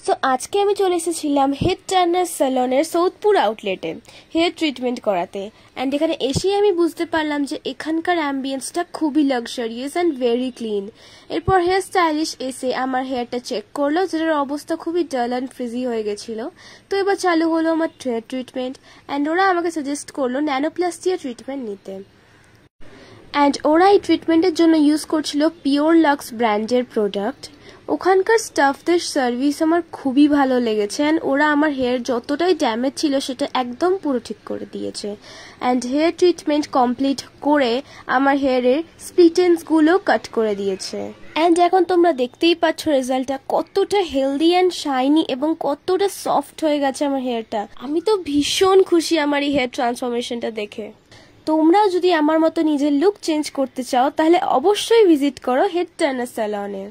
So আজকে আমি চলে এসেছিলাম হেড টার্নার স্যালনের সৌদপুর আউটলেটে হেয়ার ট্রিটমেন্ট করাতে। অ্যান্ড এখানে এসেই আমি বুঝতে পারলাম যে এখানকার অ্যাম্বিয়েন্সটা খুবই লাক্সারিয়াস অ্যান্ড ভেরি ক্লিন। এরপর হেয়ার স্টাইলিশ এসে আমার হেয়ারটা চেক করলো, যেটার অবস্থা খুবই ডাল অ্যান্ড ফ্রিজি হয়ে গেছিলো। তো এবার চালু হলো আমার হেয়ার ট্রিটমেন্ট, অ্যান্ড ওরা আমাকে সাজেস্ট করলো ন্যানোপ্লাস্টিয়া ট্রিটমেন্ট নিতে। অ্যান্ড ওরা এই ট্রিটমেন্টের জন্য ইউজ করছিল পিওর লাক্স ব্র্যান্ডের প্রোডাক্ট। ওখানকার স্টাফদের সার্ভিস আমার খুবই ভালো লেগেছে, অ্যান্ড ওরা আমার হেয়ার যতটাই ড্যামেজ ছিল সেটা একদম পুরো ঠিক করে দিয়েছে। অ্যান্ড হেয়ার ট্রিটমেন্ট কমপ্লিট করে আমার হেয়ারের স্প্লিটেন্সগুলো কাট করে দিয়েছে। অ্যান্ড এখন তোমরা দেখতেই পাচ্ছ রেজাল্টটা কতটা হেলদি অ্যান্ড শাইনি এবং কতটা সফট হয়ে গেছে আমার হেয়ারটা। আমি তো ভীষণ খুশি আমার এই হেয়ার ট্রান্সফরমেশনটা দেখে। তোমরাও যদি আমার মতো নিজের লুক চেঞ্জ করতে চাও তাহলে অবশ্যই ভিজিট করো হেড টার্নার স্যালনে।